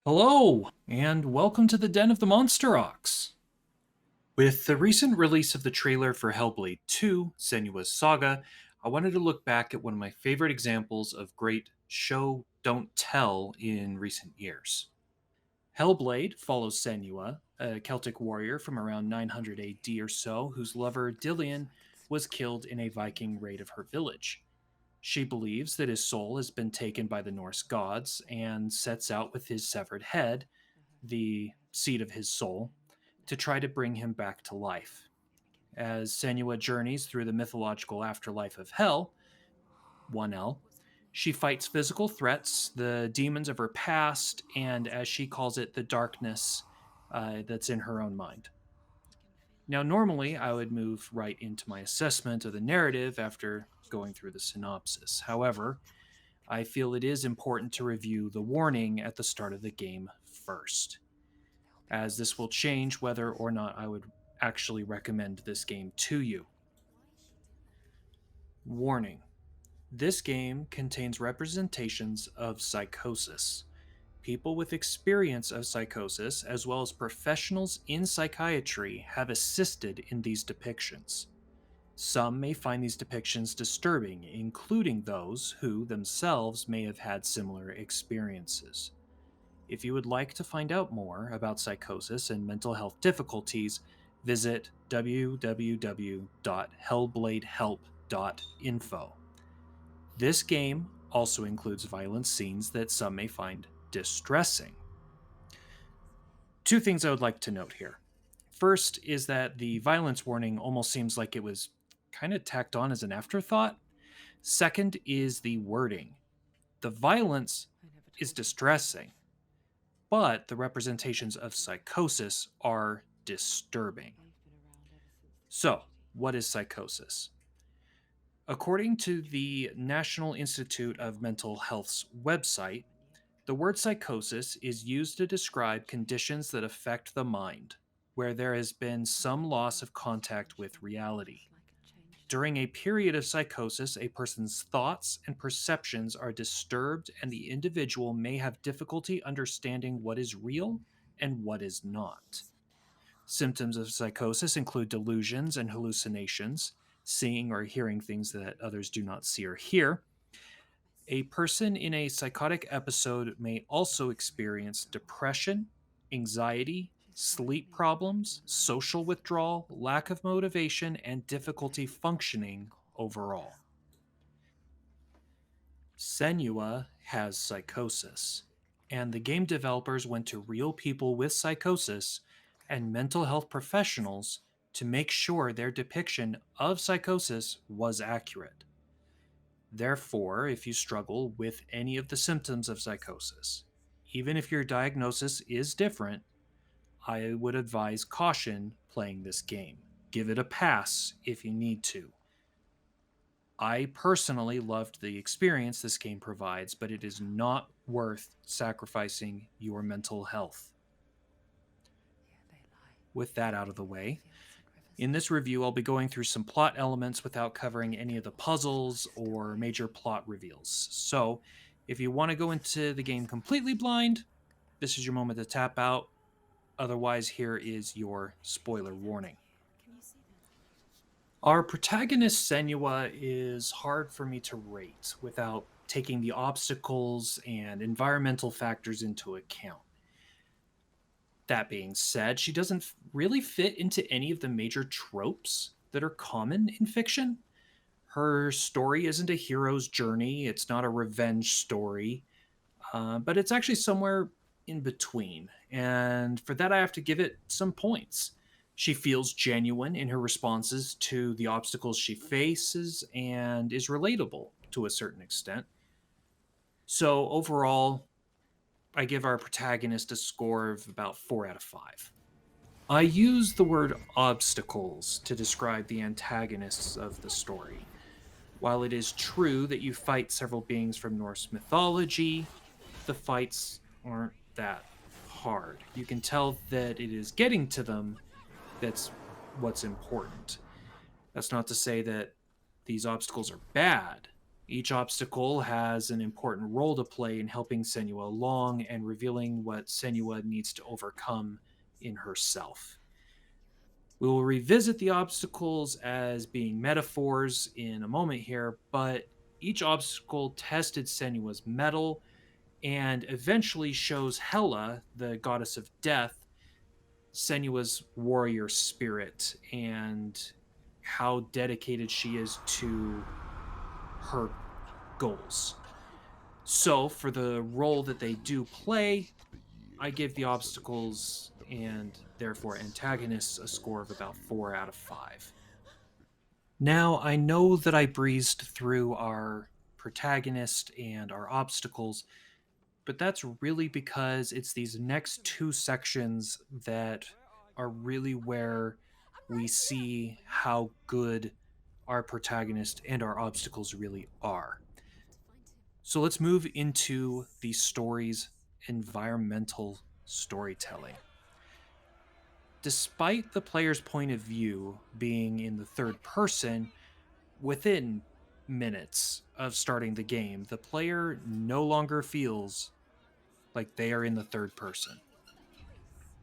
Hello, and welcome to the Den of the Monster Ox. With the recent release of the trailer for Hellblade 2, Senua's Saga, I wanted to look back at one of my favorite examples of great show, don't tell in recent years. Hellblade follows Senua, a Celtic warrior from around 900 AD or so, whose lover Dillion was killed in a Viking raid of her village. She believes that his soul has been taken by the Norse gods and sets out with his severed head, the seed of his soul, to try to bring him back to life. As Senua journeys through the mythological afterlife of Hell, 1L, she fights physical threats, the demons of her past, and as she calls it, the darkness that's in her own mind. Now, normally I would move right into my assessment of the narrative after going through the synopsis. However, I feel it is important to review the warning at the start of the game first, as this will change whether or not I would actually recommend this game to you. Warning: this game contains representations of psychosis. People with experience of psychosis, as well as professionals in psychiatry, have assisted in these depictions. Some may find these depictions disturbing, including those who themselves may have had similar experiences. If you would like to find out more about psychosis and mental health difficulties, visit www.hellbladehelp.info. This game also includes violent scenes that some may find distressing. Two things I would like to note here. First is that the violence warning almost seems like it was kind of tacked on as an afterthought. Second is the wording. The violence is distressing, but the representations of psychosis are disturbing. So, what is psychosis? According to the National Institute of Mental Health's website, the word psychosis is used to describe conditions that affect the mind, where there has been some loss of contact with reality. During a period of psychosis, a person's thoughts and perceptions are disturbed, and the individual may have difficulty understanding what is real and what is not. Symptoms of psychosis include delusions and hallucinations, seeing or hearing things that others do not see or hear. A person in a psychotic episode may also experience depression, anxiety, sleep problems, social withdrawal, lack of motivation, and difficulty functioning overall. Senua has psychosis, and the game developers went to real people with psychosis and mental health professionals to make sure their depiction of psychosis was accurate. Therefore, if you struggle with any of the symptoms of psychosis, even if your diagnosis is different, I would advise caution playing this game. Give it a pass if you need to. I personally loved the experience this game provides, but it is not worth sacrificing your mental health. With that out of the way, in this review, I'll be going through some plot elements without covering any of the puzzles or major plot reveals. So, if you want to go into the game completely blind, this is your moment to tap out. Otherwise, here is your spoiler warning. Our protagonist Senua is hard for me to rate without taking the obstacles and environmental factors into account. That being said, she doesn't really fit into any of the major tropes that are common in fiction. Her story isn't a hero's journey, it's not a revenge story, but it's actually somewhere in between. And for that, I have to give it some points. She feels genuine in her responses to the obstacles she faces and is relatable to a certain extent. So, overall, I give our protagonist a score of about 4 out of 5. I use the word obstacles to describe the antagonists of the story. While it is true that you fight several beings from Norse mythology, the fights aren't that hard. You can tell that it is getting to them that's what's important. That's not to say that these obstacles are bad. Each obstacle has an important role to play in helping Senua along and revealing what Senua needs to overcome in herself. We will revisit the obstacles as being metaphors in a moment here, but each obstacle tested Senua's mettle and eventually shows Hela, the goddess of death, Senua's warrior spirit and how dedicated she is to her goals. So, for the role that they do play, I give the obstacles and therefore antagonists a score of about 4 out of 5. Now, I know that I breezed through our protagonist and our obstacles, but that's really because it's these next two sections that are really where we see how good our protagonist and our obstacles really are. So let's move into the story's environmental storytelling. Despite the player's point of view being in the third person, within minutes of starting the game, the player no longer feels like they are in the third person.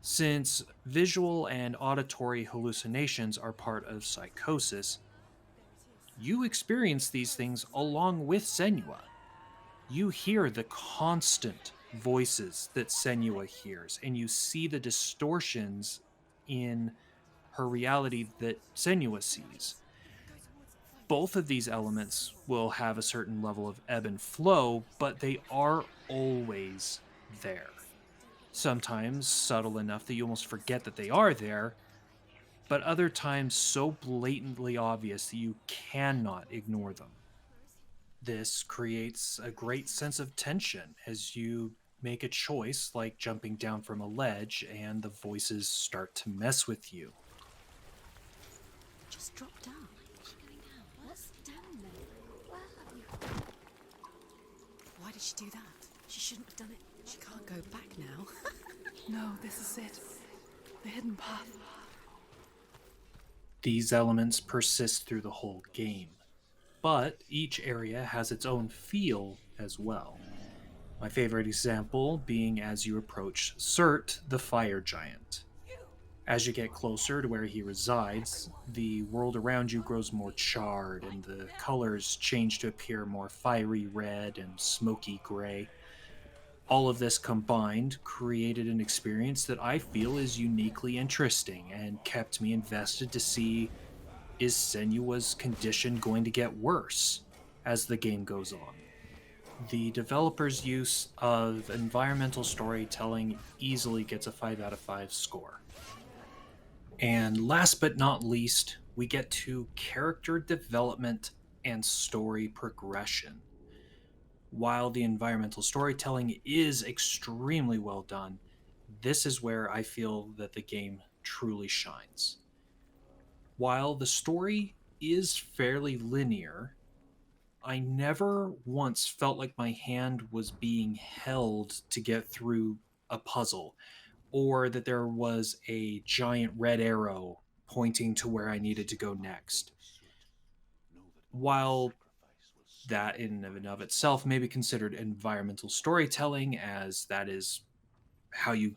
Since visual and auditory hallucinations are part of psychosis, you experience these things along with Senua. You hear the constant voices that Senua hears, and you see the distortions in her reality that Senua sees. Both of these elements will have a certain level of ebb and flow, but they are always there. Sometimes subtle enough that you almost forget that they are there, but other times so blatantly obvious that you cannot ignore them. This creates a great sense of tension as you make a choice like jumping down from a ledge and the voices start to mess with you. Just drop down. What's down there? Where have you? Why did she do that? She shouldn't have done it. She can't go back now. No, this is it. The hidden path. These elements persist through the whole game, but each area has its own feel as well. My favorite example being as you approach Surt, the fire giant. As you get closer to where he resides, the world around you grows more charred and the colors change to appear more fiery red and smoky gray. All of this combined created an experience that I feel is uniquely interesting and kept me invested to see, is Senua's condition going to get worse as the game goes on? The developer's use of environmental storytelling easily gets a 5 out of 5 score. And last but not least, we get to character development and story progression. While the environmental storytelling is extremely well done, this is where I feel that the game truly shines. While the story is fairly linear, I never once felt like my hand was being held to get through a puzzle, or that there was a giant red arrow pointing to where I needed to go next. While that in and of itself may be considered environmental storytelling, as that is how you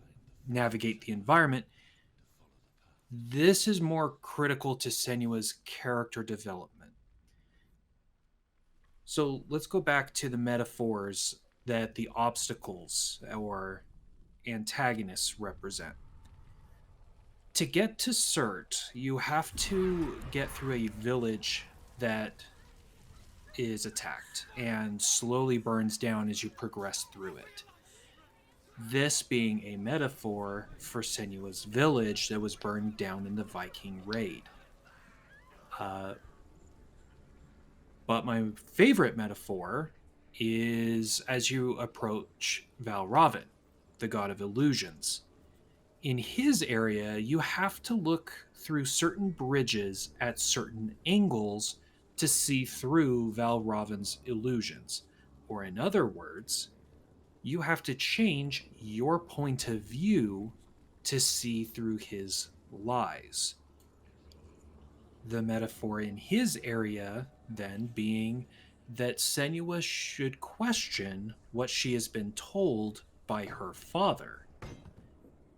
navigate the environment, this is more critical to Senua's character development. So let's go back to the metaphors that the obstacles or antagonists represent. To get to Surt, you have to get through a village that is attacked and slowly burns down as you progress through it. This being a metaphor for Senua's village that was burned down in the Viking raid. Uh, but my favorite metaphor is as you approach Valravn, the god of illusions. In his area, you have to look through certain bridges at certain angles to see through Valravn's illusions. Or, in other words, you have to change your point of view to see through his lies. The metaphor in his area, then, being that Senua should question what she has been told by her father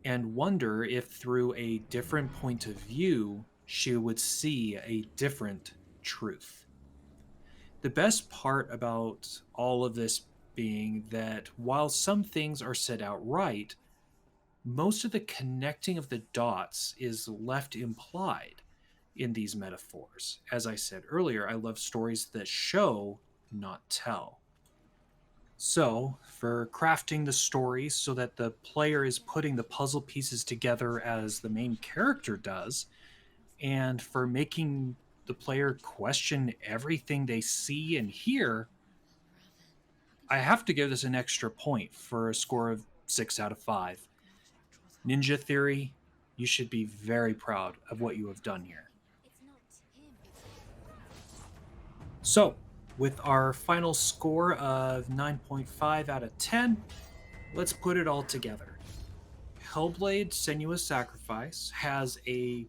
and wonder if through a different point of view she would see a different truth. The best part about all of this being that while some things are said outright, most of the connecting of the dots is left implied in these metaphors. As I said earlier, I love stories that show, not tell. So, for crafting the story so that the player is putting the puzzle pieces together as the main character does, and for making the player question everything they see and hear, I have to give this an extra point for a score of 6 out of 5. Ninja Theory, you should be very proud of what you have done here. So, with our final score of 9.5 out of 10, let's put it all together. Hellblade Senua's Sacrifice has a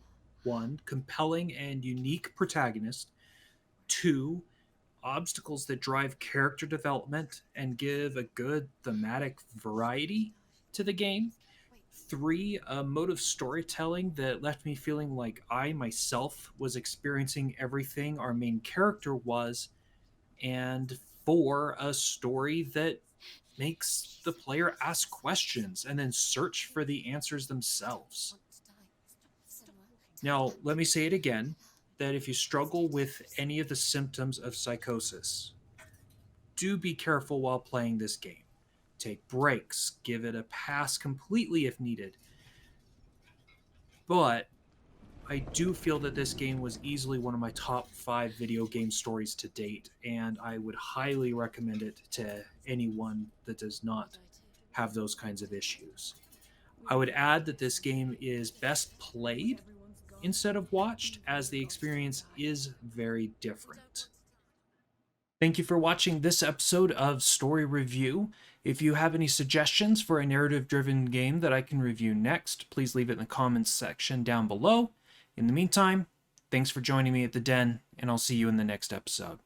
1. Compelling and unique protagonist, 2. Obstacles that drive character development and give a good thematic variety to the game, 3. A mode of storytelling that left me feeling like I myself was experiencing everything our main character was, and 4. A story that makes the player ask questions and then search for the answers themselves. Now, let me say it again that if you struggle with any of the symptoms of psychosis, do be careful while playing this game. Take breaks, give it a pass completely if needed. But I do feel that this game was easily one of my top 5 video game stories to date, and I would highly recommend it to anyone that does not have those kinds of issues. I would add that this game is best played instead of watched, as the experience is very different. Thank you for watching this episode of Story Review. If you have any suggestions for a narrative driven game that I can review next, please leave it in the comments section down below. In the meantime, thanks for joining me at the Den, and I'll see you in the next episode.